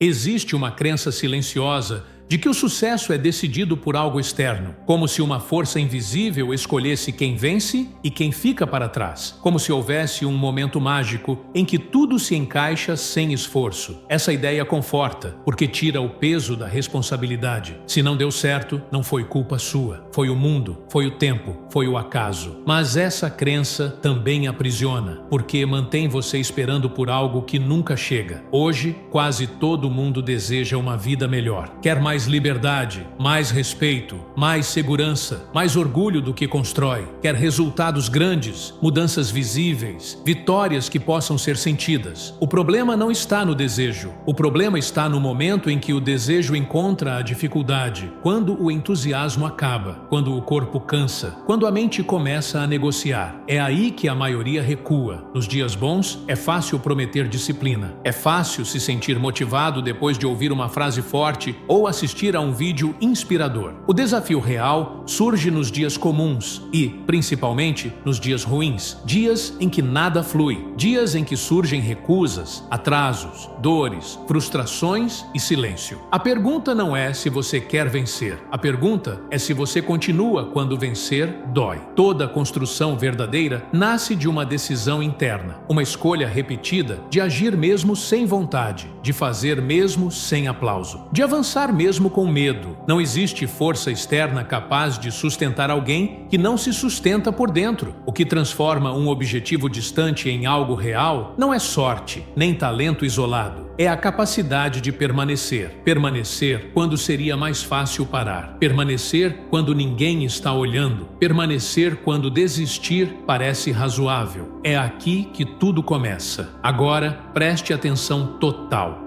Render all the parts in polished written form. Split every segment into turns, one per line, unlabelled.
Existe uma crença silenciosa de que o sucesso é decidido por algo externo, como se uma força invisível escolhesse quem vence e quem fica para trás, como se houvesse um momento mágico em que tudo se encaixa sem esforço. Essa ideia conforta, porque tira o peso da responsabilidade. Se não deu certo, não foi culpa sua, foi o mundo, foi o tempo, foi o acaso. Mas essa crença também aprisiona, porque mantém você esperando por algo que nunca chega. Hoje, quase todo mundo deseja uma vida melhor. Quer mais liberdade, mais respeito, mais segurança, mais orgulho do que constrói. Quer resultados grandes, mudanças visíveis, vitórias que possam ser sentidas. O problema não está no desejo. O problema está no momento em que o desejo encontra a dificuldade, quando o entusiasmo acaba, quando o corpo cansa, quando a mente começa a negociar. É aí que a maioria recua. Nos dias bons, é fácil prometer disciplina. É fácil se sentir motivado depois de ouvir uma frase forte ou assistir a um vídeo inspirador. O desafio real surge nos dias comuns e, principalmente, nos dias ruins. Dias em que nada flui. Dias em que surgem recusas, atrasos, dores, frustrações e silêncio. A pergunta não é se você quer vencer. A pergunta é se você continua quando vencer dói. Toda construção verdadeira nasce de uma decisão interna, uma escolha repetida de agir mesmo sem vontade, de fazer mesmo sem aplauso, de avançar mesmo com medo. Não existe força externa capaz de sustentar alguém que não se sustenta por dentro. O que transforma um objetivo distante em algo real não é sorte, nem talento isolado. É a capacidade de permanecer. Permanecer quando seria mais fácil parar. Permanecer quando ninguém está olhando. Permanecer quando desistir parece razoável. É aqui que tudo começa. Agora, preste atenção total.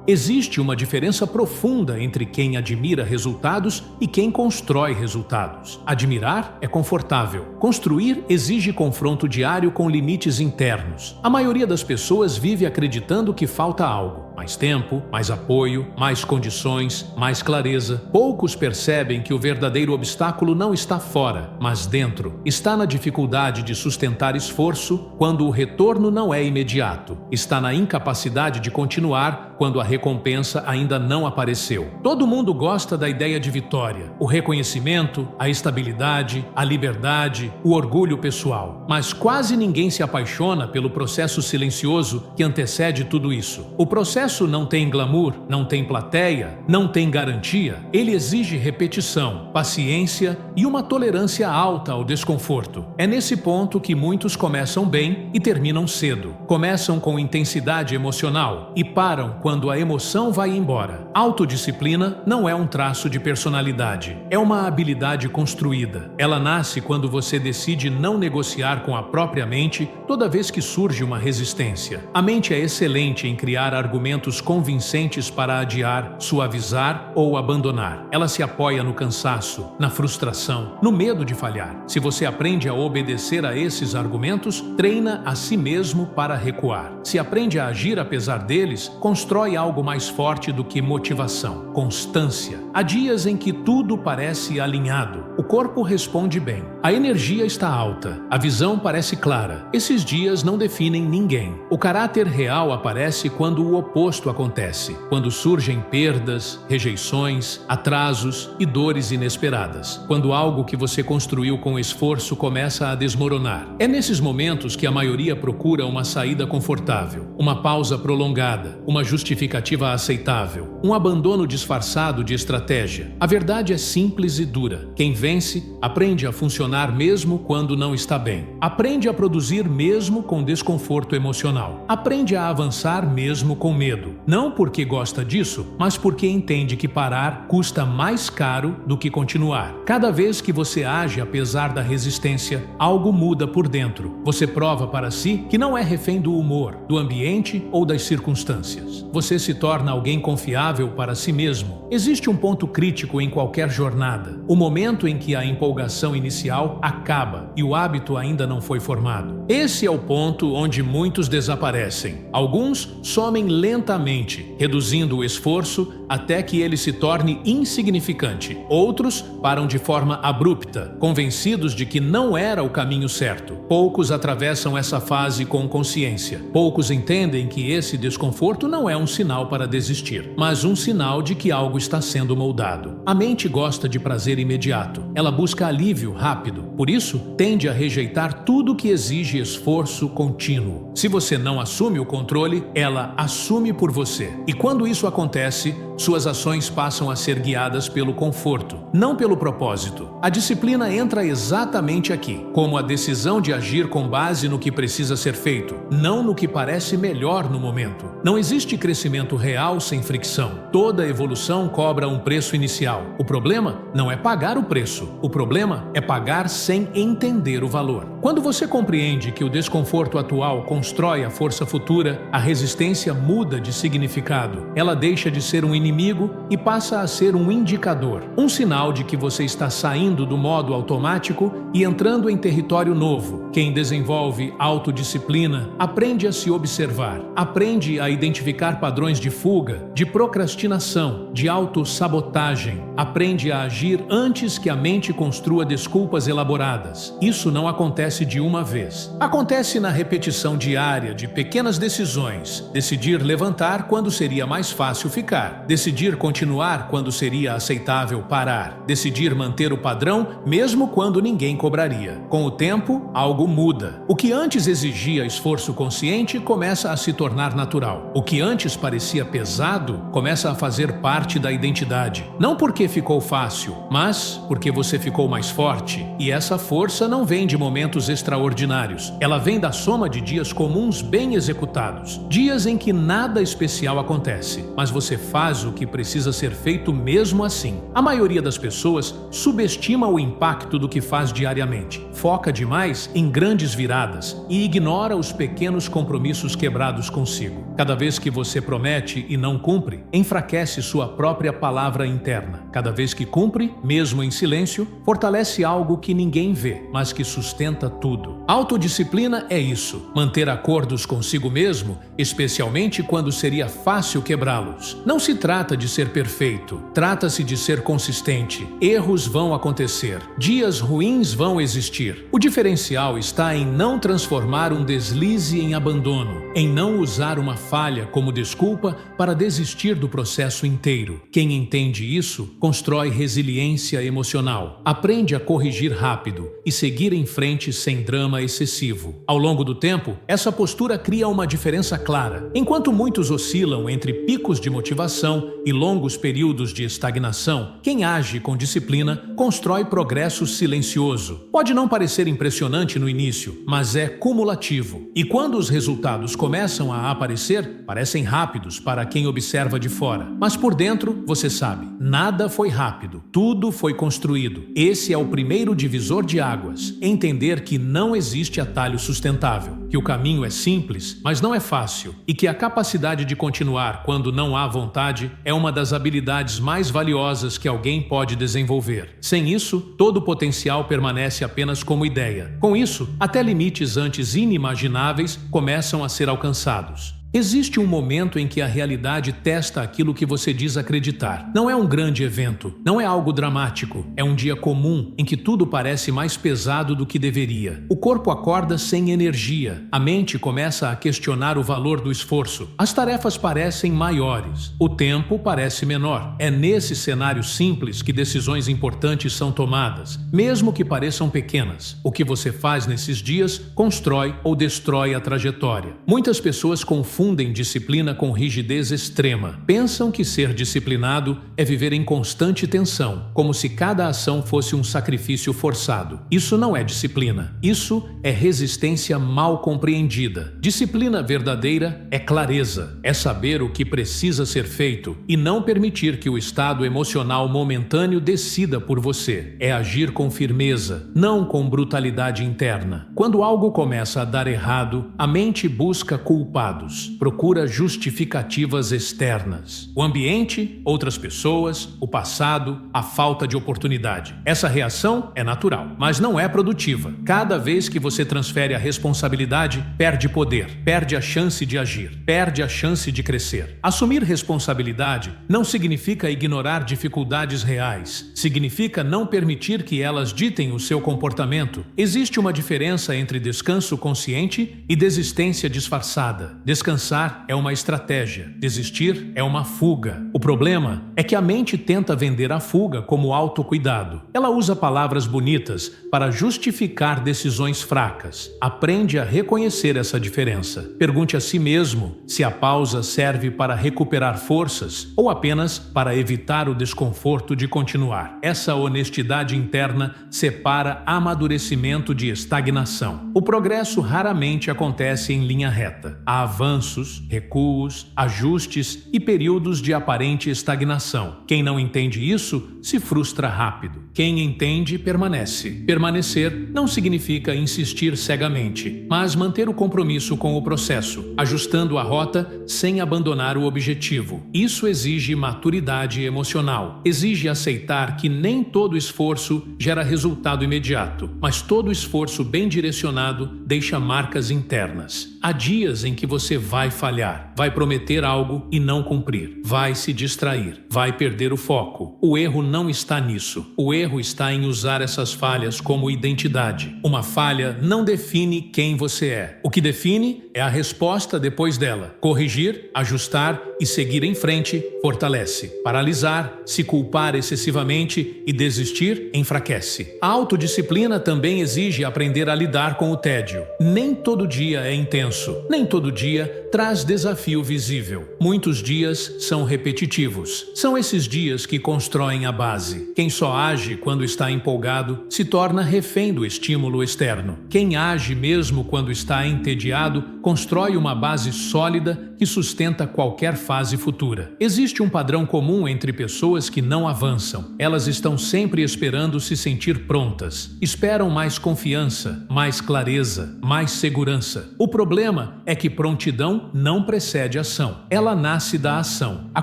Existe uma diferença profunda entre quem admira resultados e quem constrói resultados. Admirar é confortável. Construir exige confronto diário com limites internos. A maioria das pessoas vive acreditando que falta algo. Mais tempo, mais apoio, mais condições, mais clareza. Poucos percebem que o verdadeiro obstáculo não está fora, mas dentro. Está na dificuldade de sustentar esforço quando o retorno não é imediato. Está na incapacidade de continuar quando a recompensa ainda não apareceu. Todo mundo gosta da ideia de vitória, o reconhecimento, a estabilidade, a liberdade, o orgulho pessoal. Mas quase ninguém se apaixona pelo processo silencioso que antecede tudo isso. O processo não tem glamour, não tem plateia, não tem garantia. Ele exige repetição, paciência e uma tolerância alta ao desconforto. É nesse ponto que muitos começam bem e terminam cedo. Começam com intensidade emocional e param quando a emoção vai embora. Autodisciplina não é um traço de personalidade, é uma habilidade construída. Ela nasce quando você decide não negociar com a própria mente toda vez que surge uma resistência. A mente é excelente em criar argumentos convincentes para adiar, suavizar ou abandonar. Ela se apoia no cansaço, na frustração, no medo de falhar. Se você aprende a obedecer a esses argumentos, treina a si mesmo para recuar. Se aprende a agir apesar deles, constrói algo mais forte do que motivação, constância. Há dias em que tudo parece alinhado. O corpo responde bem. A energia está alta. A visão parece clara. Esses dias não definem ninguém. O caráter real aparece quando o oposto acontece. Quando surgem perdas, rejeições, atrasos e dores inesperadas. Quando algo que você construiu com esforço começa a desmoronar. É nesses momentos que a maioria procura uma saída confortável, uma pausa prolongada, uma justificativa aceitável, um abandono disfarçado de estratégia. A verdade é simples e dura. Quem vence aprende a funcionar mesmo quando não está bem. Aprende a produzir mesmo com desconforto emocional. Aprende a avançar mesmo com medo. Não porque gosta disso, mas porque entende que parar custa mais caro do que continuar. Cada vez que você age apesar da resistência, algo muda por dentro. Você prova para si que não é refém do humor, do ambiente ou das circunstâncias. você se torna alguém confiável para si mesmo. Existe um ponto crítico em qualquer jornada, o momento em que a empolgação inicial acaba e o hábito ainda não foi formado. Esse é o ponto onde muitos desaparecem. Alguns somem lentamente, reduzindo o esforço até que ele se torne insignificante. Outros param de forma abrupta, convencidos de que não era o caminho certo. Poucos atravessam essa fase com consciência. Poucos entendem que esse desconforto não é um sinal para desistir, mas um sinal de que algo está sendo moldado. A mente gosta de prazer imediato. Ela busca alívio rápido. Por isso, tende a rejeitar tudo que exige esforço contínuo. Se você não assume o controle, ela assume por você. E quando isso acontece, suas ações passam a ser guiadas pelo conforto, não pelo propósito. A disciplina entra exatamente aqui, como a decisão de agir com base no que precisa ser feito, não no que parece melhor no momento. Não existe crescimento real sem fricção. Toda evolução cobra um preço inicial. O problema não é pagar o preço. O problema é pagar sem entender o valor. Quando você compreende que o desconforto atual constrói a força futura, a resistência muda de significado. Ela deixa de ser um inimigo e passa a ser um indicador, um sinal de que você está saindo do modo automático e entrando em território novo. Quem desenvolve autodisciplina aprende a se observar, aprende a identificar padrões de fuga, de procrastinação, de autossabotagem, aprende a agir antes que a mente construa desculpas elaboradas. Isso não acontece de uma vez. Acontece na repetição diária de pequenas decisões. Decidir levantar quando seria mais fácil ficar. Decidir continuar quando seria aceitável parar. Decidir manter o padrão mesmo quando ninguém cobraria. Com o tempo, algo muda. O que antes exigia esforço consciente começa a se tornar natural. O que antes parecia pesado começa a fazer parte da identidade. Não porque ficou fácil, mas porque você ficou mais forte. E essa força não vem de momentos extraordinários. Ela vem da soma de dias comuns bem executados. Dias em que nada especial acontece, mas você faz o que precisa ser feito mesmo assim. A maioria das pessoas subestima o impacto do que faz diariamente. Foca demais em grandes viradas e ignora os pequenos compromissos quebrados consigo. Cada vez que você promete e não cumpre, enfraquece sua própria palavra interna. Cada vez que cumpre, mesmo em silêncio, fortalece algo que ninguém vê, mas que sustenta tudo. Autodisciplina é isso, manter acordos consigo mesmo, especialmente quando seria fácil quebrá-los. Não se trata de ser perfeito, trata-se de ser consistente. Erros vão acontecer, dias ruins vão existir. O diferencial está em não transformar um deslize em abandono, em não usar uma falha como desculpa para desistir do processo inteiro. Quem entende isso, constrói resiliência emocional, aprende a corrigir rápido e seguir em frente sem drama excessivo. Ao longo do tempo, essa postura cria uma diferença clara. Enquanto muitos oscilam entre picos de motivação e longos períodos de estagnação, quem age com disciplina constrói progresso silencioso. Pode não parecer impressionante no início, mas é cumulativo. E quando os resultados começam a aparecer, parecem rápidos para quem observa de fora. Mas por dentro, você sabe, nada foi rápido, tudo foi construído. Esse é o primeiro divisor de águas. Entender que não existe atalho sustentável, que o caminho é simples, mas não é fácil, e que a capacidade de continuar quando não há vontade é uma das habilidades mais valiosas que alguém pode desenvolver. Sem isso, todo o potencial permanece apenas como ideia. Com isso, até limites antes inimagináveis começam a ser alcançados. Existe um momento em que a realidade testa aquilo que você diz acreditar. Não é um grande evento, não é algo dramático, é um dia comum em que tudo parece mais pesado do que deveria. O corpo acorda sem energia, a mente começa a questionar o valor do esforço. As tarefas parecem maiores, o tempo parece menor. É nesse cenário simples que decisões importantes são tomadas, mesmo que pareçam pequenas. O que você faz nesses dias constrói ou destrói a trajetória. Muitas pessoas confundem disciplina com rigidez extrema. Pensam que ser disciplinado é viver em constante tensão, como se cada ação fosse um sacrifício forçado. Isso não é disciplina. Isso é resistência mal compreendida. Disciplina verdadeira é clareza, é saber o que precisa ser feito e não permitir que o estado emocional momentâneo decida por você. É agir com firmeza, não com brutalidade interna. Quando algo começa a dar errado, a mente busca culpados. procura justificativas externas. O ambiente, outras pessoas, o passado, a falta de oportunidade. Essa reação é natural, mas não é produtiva. Cada vez que você transfere a responsabilidade, perde poder, perde a chance de agir, perde a chance de crescer. Assumir responsabilidade não significa ignorar dificuldades reais, significa não permitir que elas ditem o seu comportamento. Existe uma diferença entre descanso consciente e desistência disfarçada. Descansar é uma estratégia, desistir é uma fuga. O problema é que a mente tenta vender a fuga como autocuidado. Ela usa palavras bonitas para justificar decisões fracas. Aprende a reconhecer essa diferença. Pergunte a si mesmo se a pausa serve para recuperar forças ou apenas para evitar o desconforto de continuar. Essa honestidade interna separa amadurecimento de estagnação. O progresso raramente acontece em linha reta. Há avanços, recuos, ajustes e períodos de aparente estagnação. Quem não entende isso se frustra rápido. Quem entende, permanece. Permanecer não significa insistir cegamente, mas manter o compromisso com o processo, ajustando a rota sem abandonar o objetivo. Isso exige maturidade emocional. Exige aceitar que nem todo esforço gera resultado imediato, mas todo esforço bem direcionado deixa marcas internas. Há dias em que você vai falhar, vai prometer algo e não cumprir, vai se distrair, vai perder o foco. O erro não está nisso. O erro está em usar essas falhas como identidade. Uma falha não define quem você é. O que define é a resposta depois dela. Corrigir, ajustar e seguir em frente fortalece. Paralisar, se culpar excessivamente e desistir enfraquece. A autodisciplina também exige aprender a lidar com o tédio. Nem todo dia é intenso, nem todo dia traz desafio visível. Muitos dias são repetitivos. São esses dias que constroem a base. Quem só age quando está empolgado se torna refém do estímulo externo. Quem age mesmo quando está entediado constrói uma base sólida que sustenta qualquer fase futura. Existe um padrão comum entre pessoas que não avançam. Elas estão sempre esperando se sentir prontas. Esperam mais confiança, mais clareza, mais segurança. O problema é que prontidão não precede ação. Ela nasce da ação. A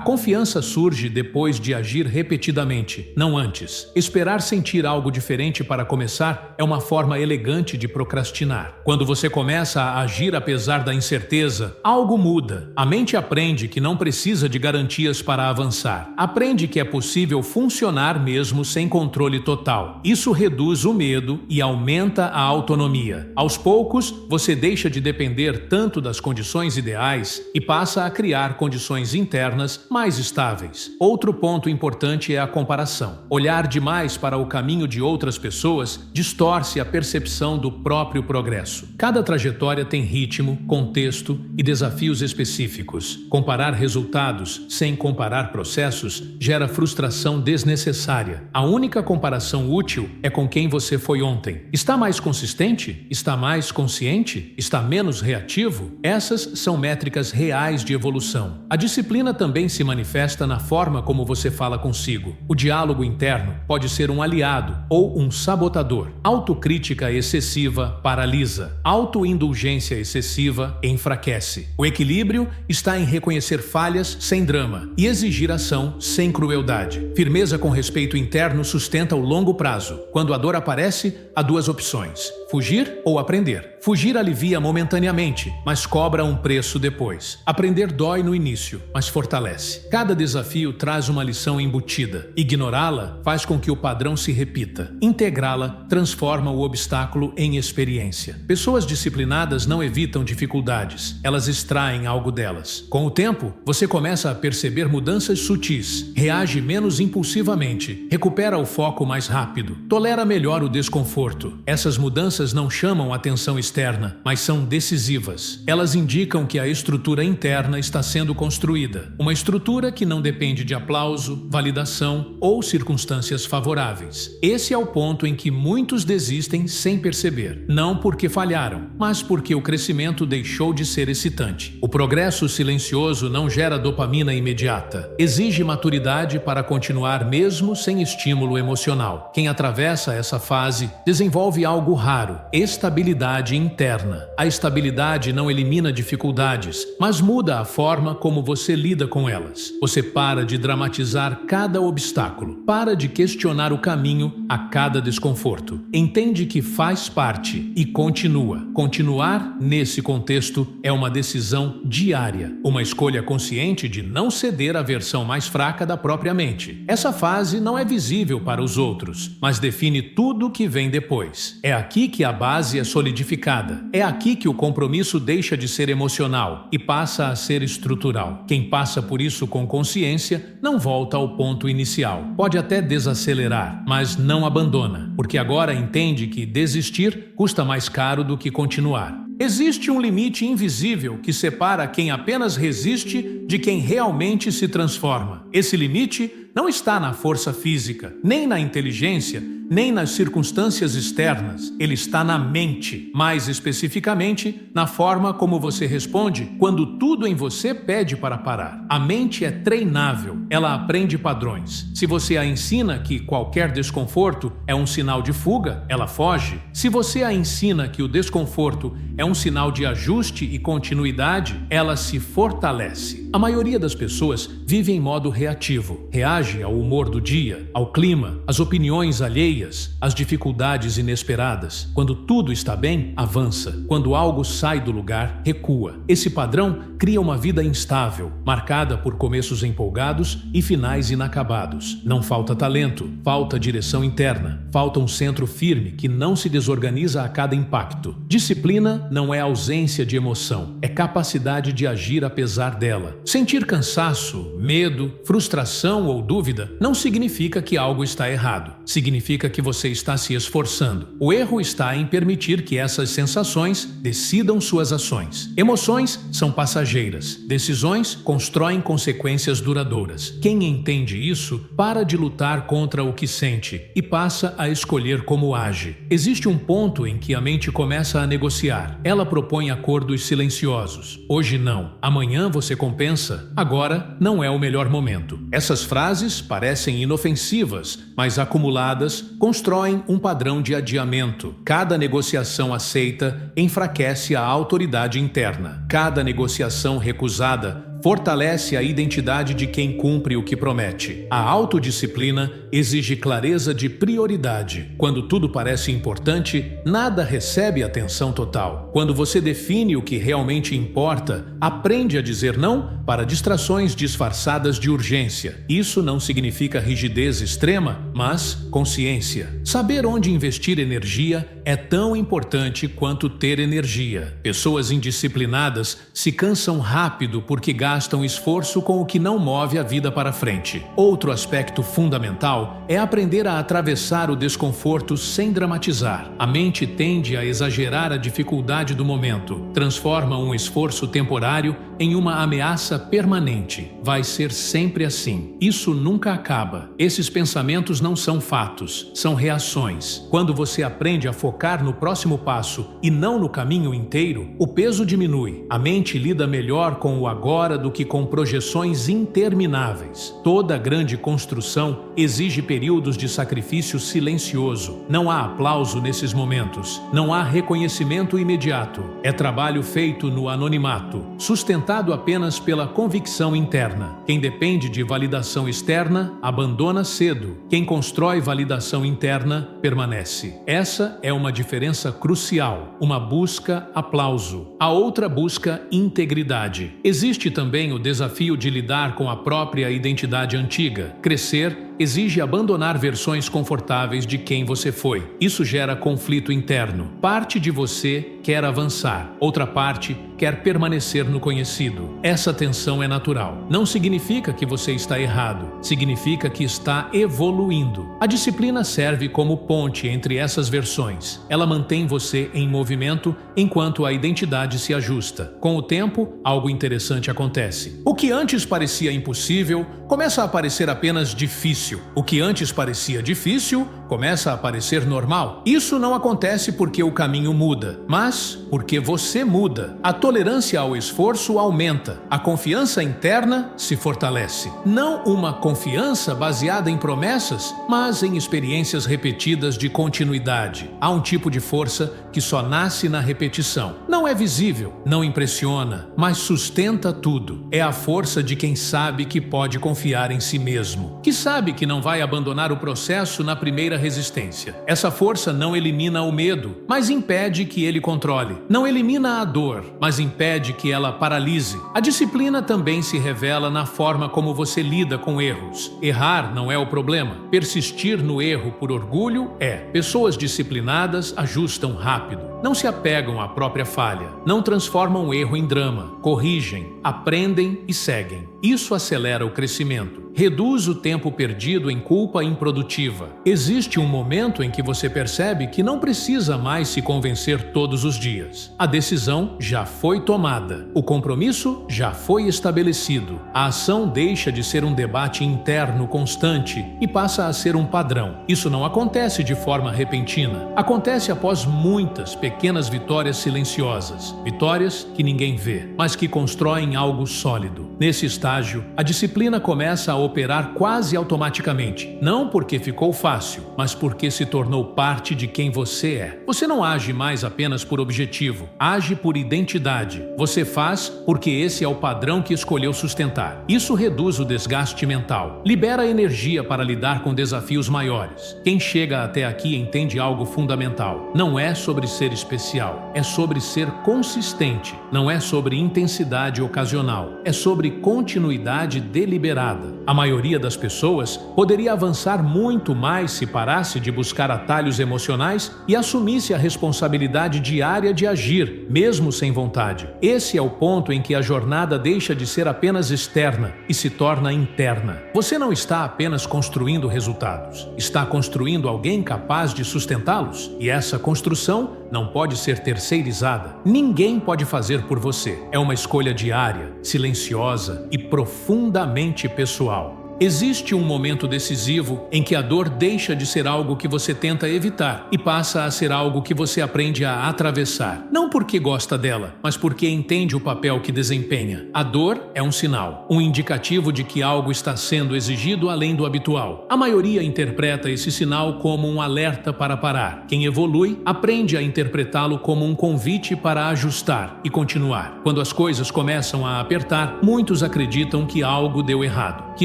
confiança surge depois de agir repetidamente, não antes. Esperar sentir algo diferente para começar é uma forma elegante de procrastinar. Quando você começa a agir apesar da incerteza, algo muda. A mente aprende que não precisa de garantias para avançar. Aprende que é possível funcionar mesmo sem controle total. Isso reduz o medo e aumenta a autonomia. Aos poucos, você deixa de depender tanto das condições ideais e passa a criar condições internas mais estáveis. Outro ponto importante é a comparação. Olhar demais para o caminho de outras pessoas distorce a percepção do próprio progresso. Cada trajetória tem ritmo, contexto e desafios específicos. Comparar resultados sem comparar processos gera frustração desnecessária. A única comparação útil é com quem você foi ontem. Está mais consistente? Está mais consciente? Está menos reativo? Essas são métricas reais de evolução. A disciplina também se manifesta na forma como você fala consigo. O diálogo interno pode ser um aliado ou um sabotador. Autocrítica excessiva paralisa. Autoindulgência excessiva enfraquece. O equilíbrio está em reconhecer falhas sem drama e exigir ação sem crueldade. Firmeza com respeito interno sustenta o longo prazo. Quando a dor aparece, há duas opções: fugir ou aprender. Fugir alivia momentaneamente, mas cobra um preço depois. Aprender dói no início, mas fortalece. Cada desafio traz uma lição embutida. Ignorá-la faz com que o padrão se repita. Integrá-la transforma o obstáculo em experiência. Pessoas disciplinadas não evitam dificuldades, elas extraem algo delas. Com o tempo, você começa a perceber mudanças sutis, reage menos impulsivamente, recupera o foco mais rápido, tolera melhor o desconforto. Essas mudanças não chamam atenção externa, mas são decisivas. Elas indicam que a estrutura interna está sendo construída. Uma estrutura que não depende de aplauso, validação ou circunstâncias favoráveis. Esse é o ponto em que muitos desistem sem perceber. Não porque falharam, mas porque o crescimento deixou de ser excitante. O progresso silencioso não gera dopamina imediata. Exige maturidade para continuar mesmo sem estímulo emocional. Quem atravessa essa fase desenvolve algo raro: estabilidade interna. A estabilidade não elimina dificuldades, mas muda a forma como você lida com elas. Você para de dramatizar cada obstáculo, para de questionar o caminho a cada desconforto. Entende que faz parte e continua. Continuar nesse contexto é uma decisão diária, uma escolha consciente de não ceder à versão mais fraca da própria mente. Essa fase não é visível para os outros, mas define tudo o que vem depois. É aqui que a base é solidificada. É aqui que o compromisso deixa de ser emocional e passa a ser estrutural. Quem passa por isso com consciência não volta ao ponto inicial. Pode até desacelerar, mas não abandona, porque agora entende que desistir custa mais caro do que continuar. Existe um limite invisível que separa quem apenas resiste de quem realmente se transforma. Esse limite não está na força física, nem na inteligência, nem nas circunstâncias externas. Ele está na mente, mais especificamente na forma como você responde quando tudo em você pede para parar. A mente é treinável, ela aprende padrões. Se você a ensina que qualquer desconforto é um sinal de fuga, ela foge. Se você a ensina que o desconforto é um sinal de ajuste e continuidade, ela se fortalece. A maioria das pessoas vive em modo reativo, reage ao humor do dia, ao clima, às opiniões alheias, às dificuldades inesperadas. Quando tudo está bem, avança. Quando algo sai do lugar, recua. Esse padrão cria uma vida instável, marcada por começos empolgados e finais inacabados. Não falta talento, falta direção interna, falta um centro firme que não se desorganiza a cada impacto. Disciplina não é ausência de emoção, é capacidade de agir apesar dela. Sentir cansaço, medo, frustração ou dúvida não significa que algo está errado. Significa que você está se esforçando. O erro está em permitir que essas sensações decidam suas ações. Emoções são passageiras. Decisões constroem consequências duradouras. Quem entende isso, para de lutar contra o que sente e passa a escolher como age. Existe um ponto em que a mente começa a negociar. Ela propõe acordos silenciosos. Hoje não. Amanhã você compensa. Agora não é o melhor momento. Essas frases parecem inofensivas, mas acumuladas constroem um padrão de adiamento. Cada negociação aceita enfraquece a autoridade interna. Cada negociação recusada fortalece a identidade de quem cumpre o que promete. A autodisciplina exige clareza de prioridade. Quando tudo parece importante, nada recebe atenção total. Quando você define o que realmente importa, aprende a dizer não para distrações disfarçadas de urgência. Isso não significa rigidez extrema, mas consciência. Saber onde investir energia é tão importante quanto ter energia. Pessoas indisciplinadas se cansam rápido porque gastam esforço com o que não move a vida para frente. Outro aspecto fundamental é aprender a atravessar o desconforto sem dramatizar. A mente tende a exagerar a dificuldade do momento, transforma um esforço temporário em uma ameaça permanente. Vai ser sempre assim. Isso nunca acaba. Esses pensamentos não são fatos, são reações. Quando você aprende a focar no próximo passo e não no caminho inteiro, o peso diminui. A mente lida melhor com o agora do que com projeções intermináveis. Toda grande construção exige períodos de sacrifício silencioso. Não há aplauso nesses momentos. Não há reconhecimento imediato. É trabalho feito no anonimato, sustentado apenas pela convicção interna. Quem depende de validação externa, abandona cedo. Quem constrói validação interna, permanece. Essa é uma diferença crucial. Uma busca aplauso. A outra busca integridade. Existe também o desafio de lidar com a própria identidade antiga. Crescer exige abandonar versões confortáveis de quem você foi. Isso gera conflito interno. Parte de você quer avançar, outra parte quer permanecer no conhecido. Essa tensão é natural. Não significa que você está errado, significa que está evoluindo. A disciplina serve como ponte entre essas versões. Ela mantém você em movimento enquanto a identidade se ajusta. Com o tempo, algo interessante acontece. O que antes parecia impossível começa a parecer apenas difícil. O que antes parecia difícil começa a parecer normal. Isso não acontece porque o caminho muda, mas porque você muda. A tolerância ao esforço aumenta. A confiança interna se fortalece. Não uma confiança baseada em promessas, mas em experiências repetidas de continuidade. Há um tipo de força que só nasce na repetição. Não é visível, não impressiona, mas sustenta tudo. É a força de quem sabe que pode confiar em si mesmo, que sabe que não vai abandonar o processo na primeira resistência. Essa força não elimina o medo, mas impede que ele controle. Não elimina a dor, mas impede que ela paralise. A disciplina também se revela na forma como você lida com erros. Errar não é o problema. Persistir no erro por orgulho é. Pessoas disciplinadas ajustam rápido. Não se apegam à própria falha. Não transformam o erro em drama. Corrigem, aprendem e seguem. Isso acelera o crescimento. Reduz o tempo perdido em culpa improdutiva. Existe um momento em que você percebe que não precisa mais se convencer todos os dias. A decisão já foi tomada. O compromisso já foi estabelecido. A ação deixa de ser um debate interno constante e passa a ser um padrão. Isso não acontece de forma repentina. Acontece após muitas pequenas vitórias silenciosas. Vitórias que ninguém vê, mas que constroem algo sólido. Nesse estágio, a disciplina começa a operar quase automaticamente, não porque ficou fácil, mas porque se tornou parte de quem você é. Você não age mais apenas por objetivo, age por identidade. Você faz porque esse é o padrão que escolheu sustentar. Isso reduz o desgaste mental, libera energia para lidar com desafios maiores. Quem chega até aqui entende algo fundamental. Não é sobre ser especial, é sobre ser consistente. Não é sobre intensidade ocasional, é sobre continuidade deliberada. A maioria das pessoas poderia avançar muito mais se parasse de buscar atalhos emocionais e assumisse a responsabilidade diária de agir, mesmo sem vontade. Esse é o ponto em que a jornada deixa de ser apenas externa e se torna interna. Você não está apenas construindo resultados, está construindo alguém capaz de sustentá-los. E essa construção não pode ser terceirizada. Ninguém pode fazer por você. É uma escolha diária, silenciosa e profundamente pessoal. Existe um momento decisivo em que a dor deixa de ser algo que você tenta evitar e passa a ser algo que você aprende a atravessar. Não porque gosta dela, mas porque entende o papel que desempenha. A dor é um sinal, um indicativo de que algo está sendo exigido além do habitual. A maioria interpreta esse sinal como um alerta para parar. Quem evolui aprende a interpretá-lo como um convite para ajustar e continuar. Quando as coisas começam a apertar, muitos acreditam que algo deu errado, que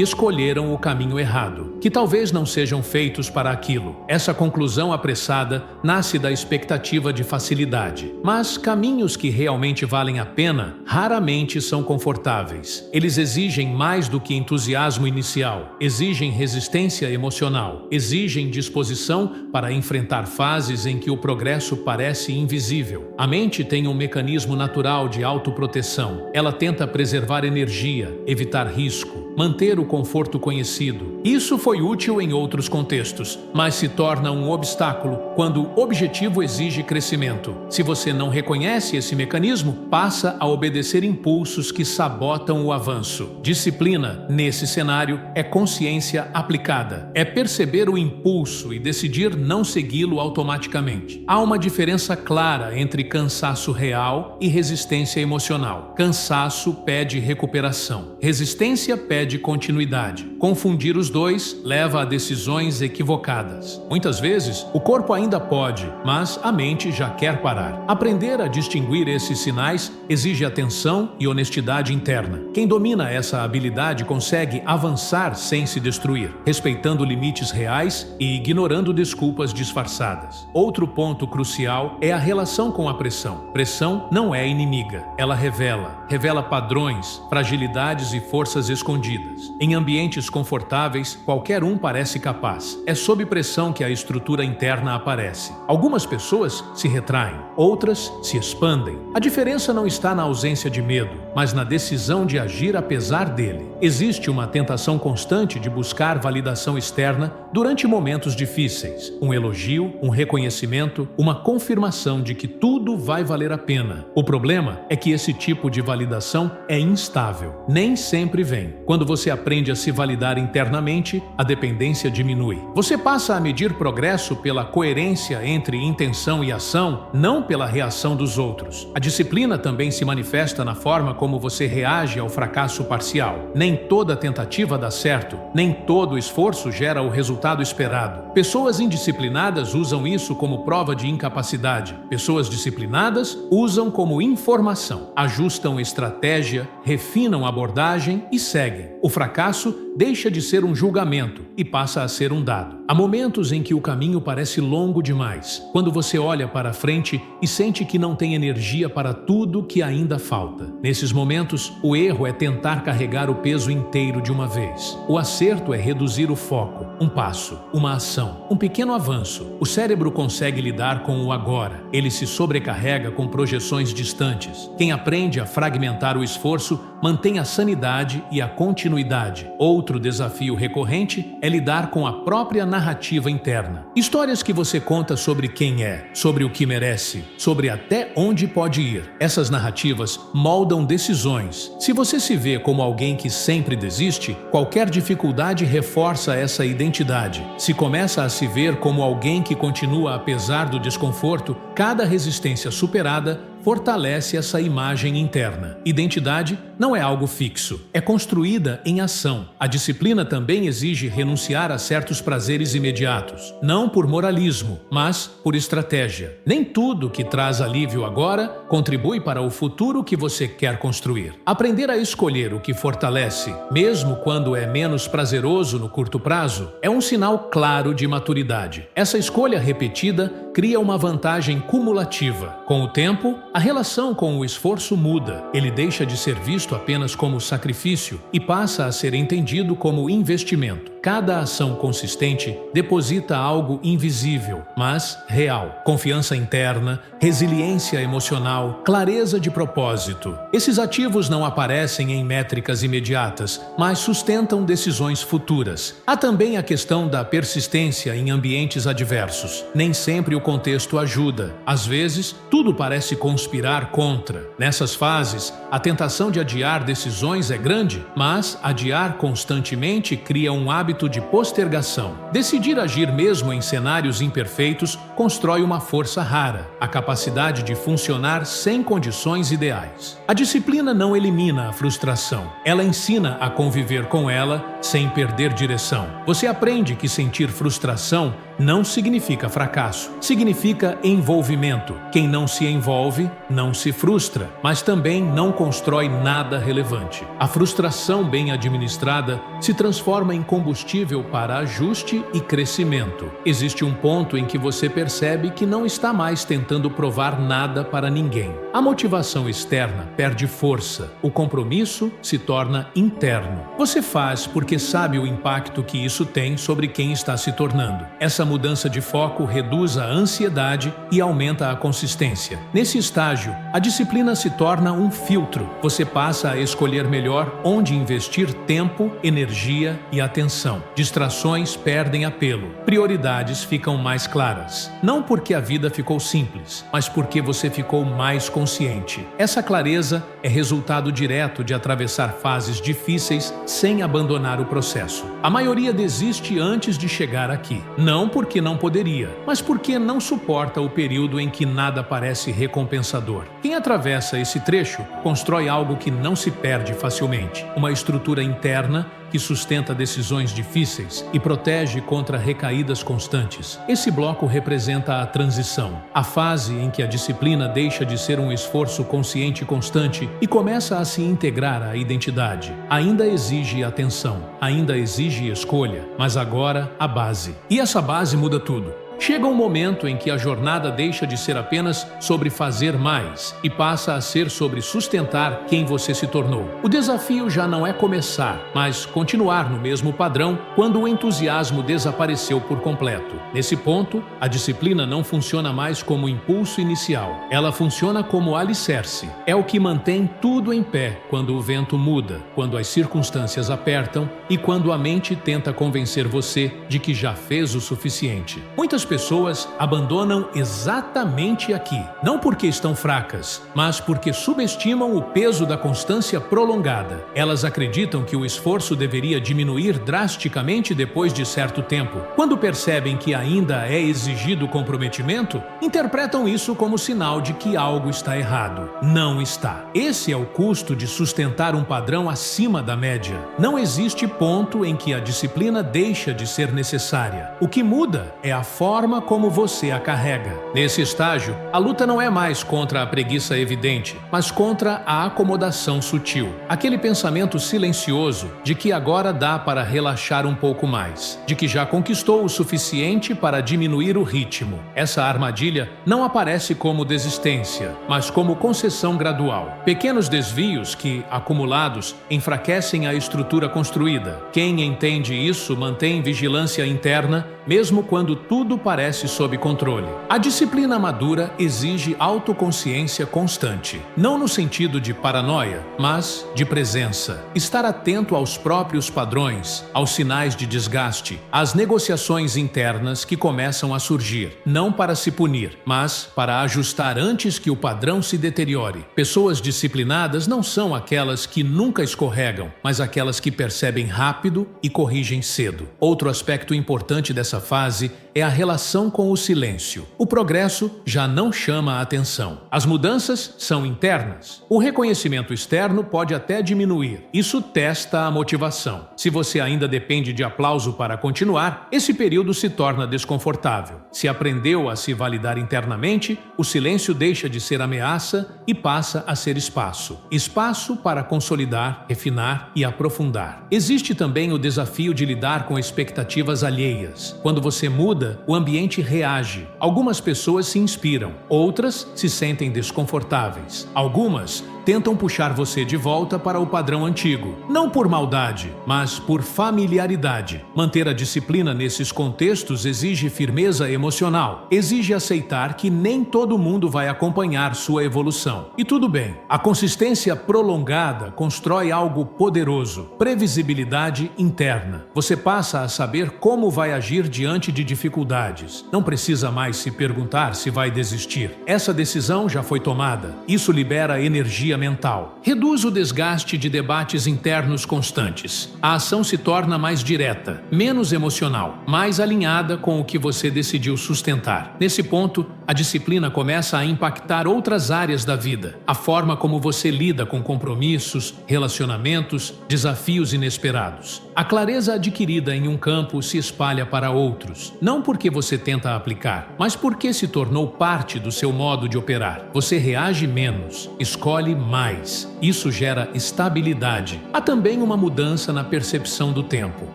escolheram o caminho errado, que talvez não sejam feitos para aquilo. Essa conclusão apressada nasce da expectativa de facilidade. Mas caminhos que realmente valem a pena raramente são confortáveis. Eles exigem mais do que entusiasmo inicial, exigem resistência emocional, exigem disposição para enfrentar fases em que o progresso parece invisível. A mente tem um mecanismo natural de autoproteção. Ela tenta preservar energia, evitar risco, manter o conforto conhecido. Isso foi útil em outros contextos, mas se torna um obstáculo quando o objetivo exige crescimento. Se você não reconhece esse mecanismo, passa a obedecer impulsos que sabotam o avanço. Disciplina, nesse cenário, é consciência aplicada. É perceber o impulso e decidir não segui-lo automaticamente. Há uma diferença clara entre cansaço real e resistência emocional. Cansaço pede recuperação. Resistência pede continuidade. Confundir os dois leva a decisões equivocadas. Muitas vezes, o corpo ainda pode, mas a mente já quer parar. Aprender a distinguir esses sinais exige atenção e honestidade interna. Quem domina essa habilidade consegue avançar sem se destruir, respeitando limites reais e ignorando desculpas disfarçadas. Outro ponto crucial é a relação com a pressão. Pressão não é inimiga, ela revela padrões, fragilidades e forças escondidas. Em ambientes confortáveis, qualquer um parece capaz. É sob pressão que a estrutura interna aparece. Algumas pessoas se retraem, outras se expandem. A diferença não está na ausência de medo, mas na decisão de agir apesar dele. Existe uma tentação constante de buscar validação externa durante momentos difíceis. Um elogio, um reconhecimento, uma confirmação de que tudo vai valer a pena. O problema é que esse tipo de validação é instável. Nem sempre vem. Quando você aprende a se validar internamente, a dependência diminui. Você passa a medir progresso pela coerência entre intenção e ação, não pela reação dos outros. A disciplina também se manifesta na forma como você reage ao fracasso parcial. Nem toda tentativa dá certo, nem todo esforço gera o resultado esperado. Pessoas indisciplinadas usam isso como prova de incapacidade. Pessoas disciplinadas usam como informação, ajustam estratégia, refinam abordagem e seguem. O fracasso deixa de ser um julgamento e passa a ser um dado. Há momentos em que o caminho parece longo demais, quando você olha para frente e sente que não tem energia para tudo que ainda falta. Nesses momentos, o erro é tentar carregar o peso inteiro de uma vez. O acerto é reduzir o foco, um passo, uma ação, um pequeno avanço. O cérebro consegue lidar com o agora. Ele se sobrecarrega com projeções distantes. Quem aprende a fragmentar o esforço mantém a sanidade e a continuidade. Outro desafio recorrente é lidar com a própria narrativa interna. Histórias que você conta sobre quem é, sobre o que merece, sobre até onde pode ir. Essas narrativas moldam decisões. Se você se vê como alguém que sempre desiste, qualquer dificuldade reforça essa identidade. Se começa a se ver como alguém que continua apesar do desconforto, cada resistência superada fortalece essa imagem interna. Identidade não é algo fixo, é construída em ação. A disciplina também exige renunciar a certos prazeres imediatos, não por moralismo, mas por estratégia. Nem tudo que traz alívio agora contribui para o futuro que você quer construir. Aprender a escolher o que fortalece, mesmo quando é menos prazeroso no curto prazo, é um sinal claro de maturidade. Essa escolha repetida cria uma vantagem cumulativa. Com o tempo, a relação com o esforço muda. Ele deixa de ser visto apenas como sacrifício e passa a ser entendido como investimento. Cada ação consistente deposita algo invisível, mas real. Confiança interna, resiliência emocional, clareza de propósito. Esses ativos não aparecem em métricas imediatas, mas sustentam decisões futuras. Há também a questão da persistência em ambientes adversos. Nem sempre o contexto ajuda. Às vezes, tudo parece conspirar contra. Nessas fases, a tentação de adiar decisões é grande, mas adiar constantemente cria um hábito de postergação. Decidir agir mesmo em cenários imperfeitos constrói uma força rara, a capacidade de funcionar sem condições ideais. A disciplina não elimina a frustração. Ela ensina a conviver com ela sem perder direção. Você aprende que sentir frustração não significa fracasso, significa envolvimento. Quem não se envolve, não se frustra, mas também não constrói nada relevante. A frustração bem administrada se transforma em combustível para ajuste e crescimento. Existe um ponto em que você percebe que não está mais tentando provar nada para ninguém. A motivação externa perde força, o compromisso se torna interno. Você faz porque sabe o impacto que isso tem sobre quem está se tornando. Essa mudança de foco reduz a ansiedade e aumenta a consistência. Nesse estágio, a disciplina se torna um filtro. Você passa a escolher melhor onde investir tempo, energia e atenção. Distrações perdem apelo. Prioridades ficam mais claras. Não porque a vida ficou simples, mas porque você ficou mais consciente. Essa clareza é resultado direto de atravessar fases difíceis sem abandonar o processo. A maioria desiste antes de chegar aqui. Não porque não poderia, mas porque não suporta o período em que nada parece recompensador. Quem atravessa esse trecho constrói algo que não se perde facilmente, uma estrutura interna que sustenta decisões difíceis e protege contra recaídas constantes. Esse bloco representa a transição, a fase em que a disciplina deixa de ser um esforço consciente e constante e começa a se integrar à identidade. Ainda exige atenção, ainda exige escolha, mas agora a base. E essa base muda tudo. Chega um momento em que a jornada deixa de ser apenas sobre fazer mais e passa a ser sobre sustentar quem você se tornou. O desafio já não é começar, mas continuar no mesmo padrão quando o entusiasmo desapareceu por completo. Nesse ponto, a disciplina não funciona mais como impulso inicial. Ela funciona como alicerce. É o que mantém tudo em pé quando o vento muda, quando as circunstâncias apertam e quando a mente tenta convencer você de que já fez o suficiente. Muitas pessoas abandonam exatamente aqui, não porque estão fracas, mas porque subestimam o peso da constância prolongada. Elas acreditam que o esforço deveria diminuir drasticamente depois de certo tempo. Quando percebem que ainda é exigido comprometimento, interpretam isso como sinal de que algo está errado. Não está. Esse é o custo de sustentar um padrão acima da média. Não existe ponto em que a disciplina deixa de ser necessária. O que muda é a forma como você a carrega. Nesse estágio, a luta não é mais contra a preguiça evidente, mas contra a acomodação sutil. Aquele pensamento silencioso de que agora dá para relaxar um pouco mais, de que já conquistou o suficiente para diminuir o ritmo. Essa armadilha não aparece como desistência, mas como concessão gradual. Pequenos desvios que, acumulados, enfraquecem a estrutura construída. Quem entende isso mantém vigilância interna, mesmo quando tudo parece sob controle. A disciplina madura exige autoconsciência constante, não no sentido de paranoia, mas de presença. Estar atento aos próprios padrões, aos sinais de desgaste, às negociações internas que começam a surgir, não para se punir, mas para ajustar antes que o padrão se deteriore. Pessoas disciplinadas não são aquelas que nunca escorregam, mas aquelas que percebem rápido e corrigem cedo. Outro aspecto importante dessa fase é a relação com o silêncio. O progresso já não chama a atenção. As mudanças são internas. O reconhecimento externo pode até diminuir. Isso testa a motivação. Se você ainda depende de aplauso para continuar, esse período se torna desconfortável. Se aprendeu a se validar internamente, o silêncio deixa de ser ameaça e passa a ser espaço. Espaço para consolidar, refinar e aprofundar. Existe também o desafio de lidar com expectativas alheias. Quando você muda, o ambiente reage. Algumas pessoas se inspiram, outras se sentem desconfortáveis. Algumas tentam puxar você de volta para o padrão antigo, não por maldade, mas por familiaridade. Manter a disciplina nesses contextos exige firmeza emocional, exige aceitar que nem todo mundo vai acompanhar sua evolução. E tudo bem, a consistência prolongada constrói algo poderoso, previsibilidade interna. Você passa a saber como vai agir diante de dificuldades. Não precisa mais se perguntar se vai desistir. Essa decisão já foi tomada. Isso libera energia mental. Reduz o desgaste de debates internos constantes. A ação se torna mais direta, menos emocional, mais alinhada com o que você decidiu sustentar. Nesse ponto, a disciplina começa a impactar outras áreas da vida. A forma como você lida com compromissos, relacionamentos, desafios inesperados. A clareza adquirida em um campo se espalha para outros, não porque você tenta aplicar, mas porque se tornou parte do seu modo de operar. Você reage menos, escolhe mais. Isso gera estabilidade. Há também uma mudança na percepção do tempo.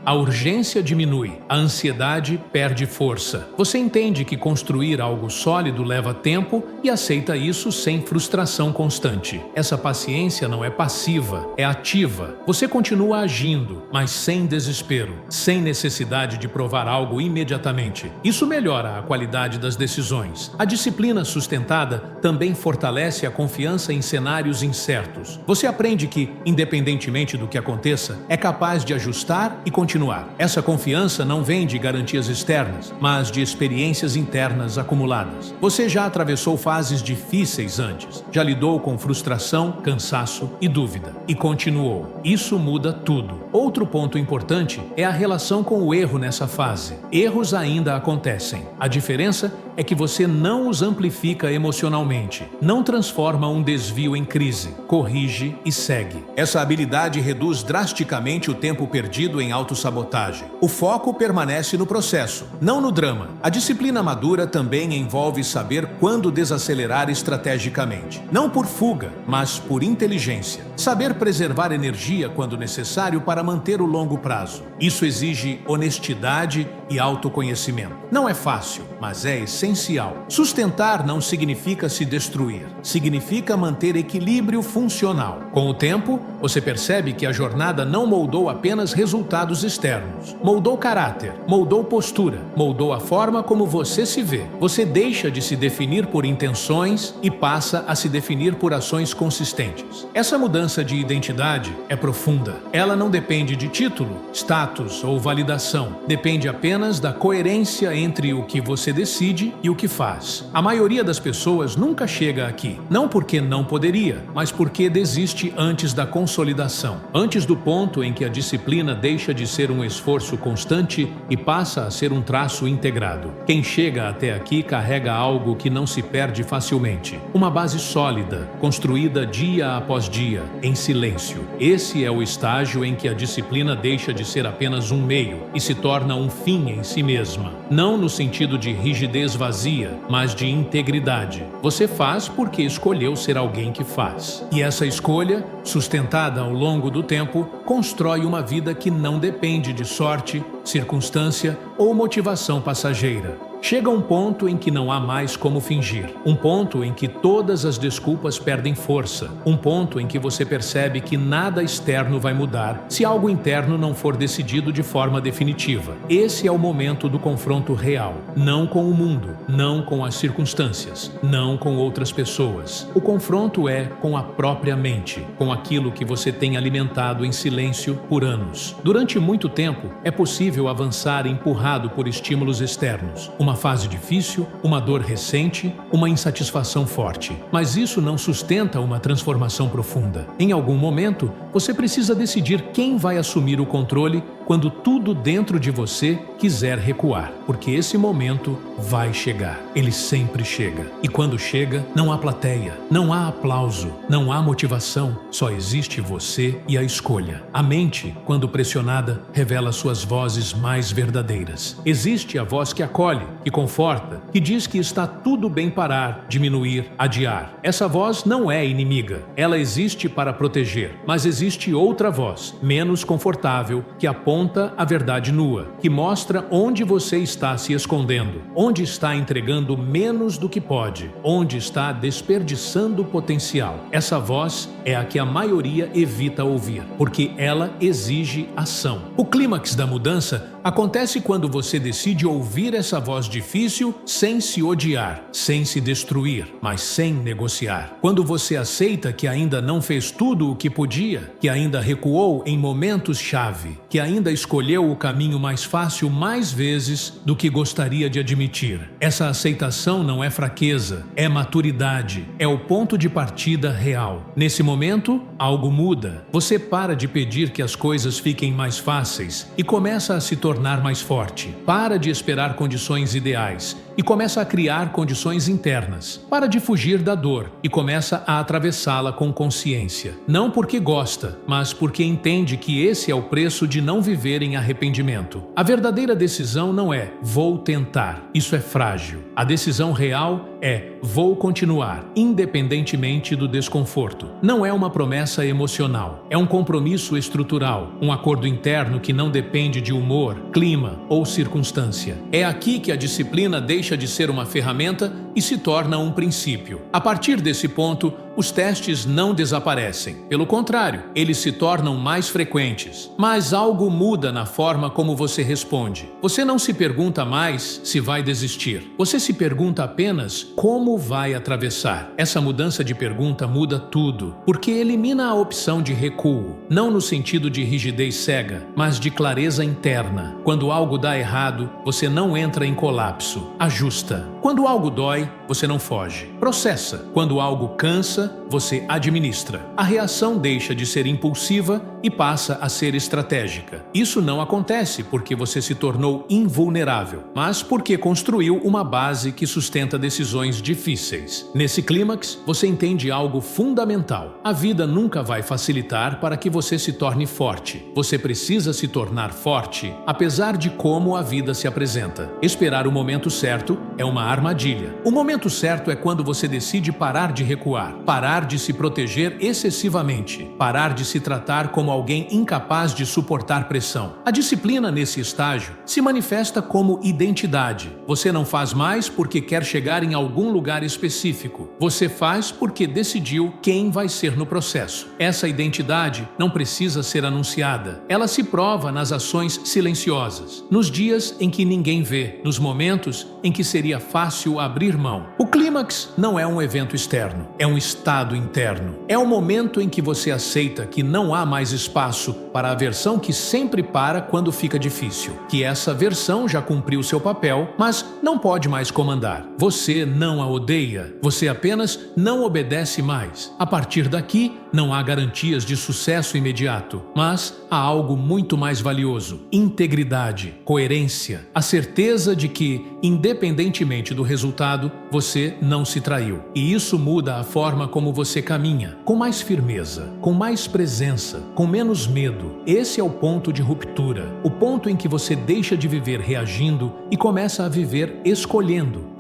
A urgência diminui, a ansiedade perde força. Você entende que construir algo sólido leva tempo e aceita isso sem frustração constante. Essa paciência não é passiva, é ativa. Você continua agindo, mas sem desespero, sem necessidade de provar algo imediatamente. Isso melhora a qualidade das decisões. A disciplina sustentada também fortalece a confiança em cenários incertos. Você aprende que, independentemente do que aconteça, é capaz de ajustar e continuar. Essa confiança não vem de garantias externas, mas de experiências internas acumuladas. Você já atravessou fases difíceis antes, já lidou com frustração, cansaço e dúvida, e continuou. Isso muda tudo. Outro ponto importante é a relação com o erro nessa fase. Erros ainda acontecem. A diferença é que você não os amplifica emocionalmente, não transforma um desvio em crise, corrige e segue. Essa habilidade reduz drasticamente o tempo perdido em autossabotagem. O foco permanece no processo, não no drama. A disciplina madura também envolve saber quando desacelerar estrategicamente. Não por fuga, mas por inteligência. Saber preservar energia quando necessário para manter o longo prazo. Isso exige honestidade e autoconhecimento. Não é fácil, mas é essencial essencial. Sustentar não significa se destruir, significa manter equilíbrio funcional. Com o tempo, você percebe que a jornada não moldou apenas resultados externos. Moldou caráter, moldou postura, moldou a forma como você se vê. Você deixa de se definir por intenções e passa a se definir por ações consistentes. Essa mudança de identidade é profunda. Ela não depende de título, status ou validação. Depende apenas da coerência entre o que você decide e o que faz. A maioria das pessoas nunca chega aqui, não porque não poderia, mas porque desiste antes da consolidação, antes do ponto em que a disciplina deixa de ser um esforço constante e passa a ser um traço integrado. Quem chega até aqui carrega algo que não se perde facilmente, uma base sólida, construída dia após dia, em silêncio. Esse é o estágio em que a disciplina deixa de ser apenas um meio e se torna um fim em si mesma. Não no sentido de rigidez vazia, mas de integridade. Você faz porque escolheu ser alguém que faz. E essa escolha, sustentada ao longo do tempo, constrói uma vida que não depende de sorte, circunstância ou motivação passageira. Chega um ponto em que não há mais como fingir. Um ponto em que todas as desculpas perdem força. Um ponto em que você percebe que nada externo vai mudar se algo interno não for decidido de forma definitiva. Esse é o momento do confronto real. Não com o mundo, não com as circunstâncias, não com outras pessoas. O confronto é com a própria mente, com aquilo que você tem alimentado em silêncio por anos. Durante muito tempo, é possível avançar empurrado por estímulos externos. Uma fase difícil, uma dor recente, uma insatisfação forte. Mas isso não sustenta uma transformação profunda. Em algum momento, você precisa decidir quem vai assumir o controle quando tudo dentro de você quiser recuar, porque esse momento vai chegar. Ele sempre chega. E quando chega, não há plateia, não há aplauso, não há motivação, só existe você e a escolha. A mente, quando pressionada, revela suas vozes mais verdadeiras. Existe a voz que acolhe, que conforta, que diz que está tudo bem parar, diminuir, adiar. Essa voz não é inimiga. Ela existe para proteger, mas existe outra voz, menos confortável, que aponta a verdade nua, que mostra onde você está se escondendo, onde está entregando menos do que pode, onde está desperdiçando potencial. Essa voz é a que a maioria evita ouvir, porque ela exige ação. O clímax da mudança acontece quando você decide ouvir essa voz difícil sem se odiar, sem se destruir, mas sem negociar. Quando você aceita que ainda não fez tudo o que podia, que ainda recuou em momentos-chave, que ainda escolheu o caminho mais fácil mais vezes do que gostaria de admitir. Essa aceitação não é fraqueza, é maturidade, é o ponto de partida real. Nesse momento, algo muda. Você para de pedir que as coisas fiquem mais fáceis e começa a se tornar mais forte. Para de esperar condições ideais e começa a criar condições internas. Para de fugir da dor e começa a atravessá-la com consciência. Não porque gosta, mas porque entende que esse é o preço de não viver em arrependimento. A verdadeira decisão não é "vou tentar", isso é frágil. A decisão real é "vou continuar", independentemente do desconforto. Não é uma promessa emocional, é um compromisso estrutural, um acordo interno que não depende de humor, clima ou circunstância. É aqui que a disciplina deixa de ser uma ferramenta e se torna um princípio. A partir desse ponto, os testes não desaparecem. Pelo contrário, eles se tornam mais frequentes. Mas algo muda na forma como você responde. Você não se pergunta mais se vai desistir. Você se pergunta apenas como vai atravessar. Essa mudança de pergunta muda tudo, porque elimina a opção de recuo, não no sentido de rigidez cega, mas de clareza interna. Quando algo dá errado, você não entra em colapso. Ajusta. Quando algo dói, você não foge. Processa. Quando algo cansa, você administra. A reação deixa de ser impulsiva e passa a ser estratégica. Isso não acontece porque você se tornou invulnerável, mas porque construiu uma base que sustenta decisões difíceis. Nesse clímax, você entende algo fundamental. A vida nunca vai facilitar para que você se torne forte. Você precisa se tornar forte, apesar de como a vida se apresenta. Esperar o momento certo é uma armadilha. O momento momento certo é quando você decide parar de recuar, parar de se proteger excessivamente, parar de se tratar como alguém incapaz de suportar pressão. A disciplina nesse estágio se manifesta como identidade. Você não faz mais porque quer chegar em algum lugar específico. Você faz porque decidiu quem vai ser no processo. Essa identidade não precisa ser anunciada. Ela se prova nas ações silenciosas, nos dias em que ninguém vê, nos momentos em que seria fácil abrir mão. O clímax não é um evento externo, é um estado interno. É o momento em que você aceita que não há mais espaço para a versão que sempre para quando fica difícil, que essa versão já cumpriu seu papel, mas não pode mais comandar. Você não a odeia, você apenas não obedece mais. A partir daqui, não há garantias de sucesso imediato, mas há algo muito mais valioso: integridade, coerência, a certeza de que, independentemente do resultado, você não se traiu. E isso muda a forma como você caminha, com mais firmeza, com mais presença, com menos medo. Esse é o ponto de ruptura, o ponto em que você deixa de viver reagindo e começa a viver escolhendo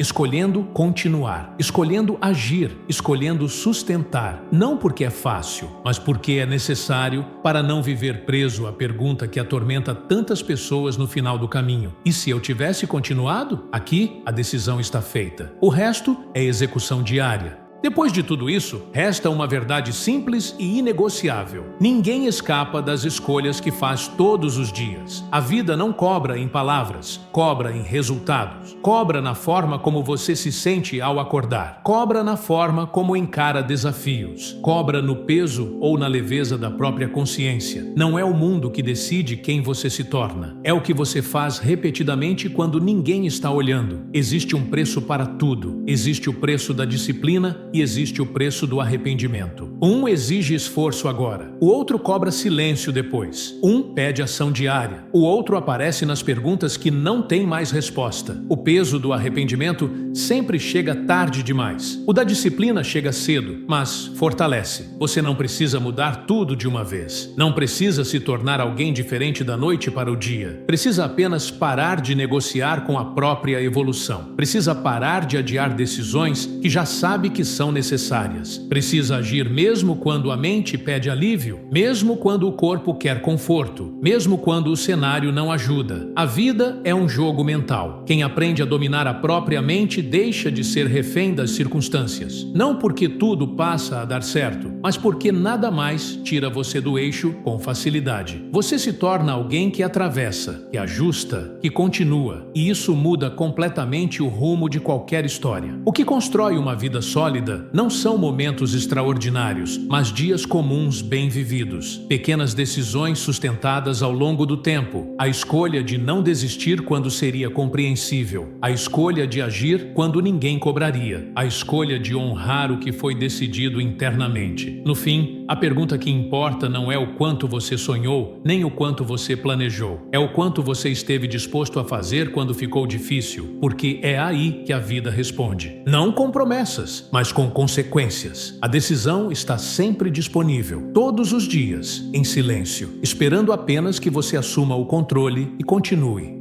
continuar, escolhendo agir, escolhendo sustentar, não porque é fácil, mas porque é necessário para não viver preso à pergunta que atormenta tantas pessoas no final do caminho: e se eu tivesse continuado? Aqui a decisão está feita. O resto é execução diária. Depois de tudo isso, resta uma verdade simples e inegociável: ninguém escapa das escolhas que faz todos os dias. A vida não cobra em palavras, cobra em resultados. Cobra na forma como você se sente ao acordar. Cobra na forma como encara desafios. Cobra no peso ou na leveza da própria consciência. Não é o mundo que decide quem você se torna. É o que você faz repetidamente quando ninguém está olhando. Existe um preço para tudo. Existe o preço da disciplina e existe o preço do arrependimento. Um exige esforço agora, o outro cobra silêncio depois. Um pede ação diária, o outro aparece nas perguntas que não têm mais resposta. O peso do arrependimento sempre chega tarde demais. O da disciplina chega cedo, mas fortalece. Você não precisa mudar tudo de uma vez. Não precisa se tornar alguém diferente da noite para o dia. Precisa apenas parar de negociar com a própria evolução. Precisa parar de adiar decisões que já sabe que são necessárias. Precisa agir mesmo quando a mente pede alívio, mesmo quando o corpo quer conforto, mesmo quando o cenário não ajuda. A vida é um jogo mental. Quem aprende a dominar a própria mente deixa de ser refém das circunstâncias. Não porque tudo passa a dar certo, mas porque nada mais tira você do eixo com facilidade. Você se torna alguém que atravessa, que ajusta, que continua, e isso muda completamente o rumo de qualquer história. O que constrói uma vida sólida não são momentos extraordinários, mas dias comuns bem vividos. Pequenas decisões sustentadas ao longo do tempo. A escolha de não desistir quando seria compreensível. A escolha de agir quando ninguém cobraria. A escolha de honrar o que foi decidido internamente. No fim, a pergunta que importa não é o quanto você sonhou, nem o quanto você planejou. É o quanto você esteve disposto a fazer quando ficou difícil, porque é aí que a vida responde. Não com promessas, mas com consequências. A decisão está sempre disponível, todos os dias, em silêncio, esperando apenas que você assuma o controle e continue.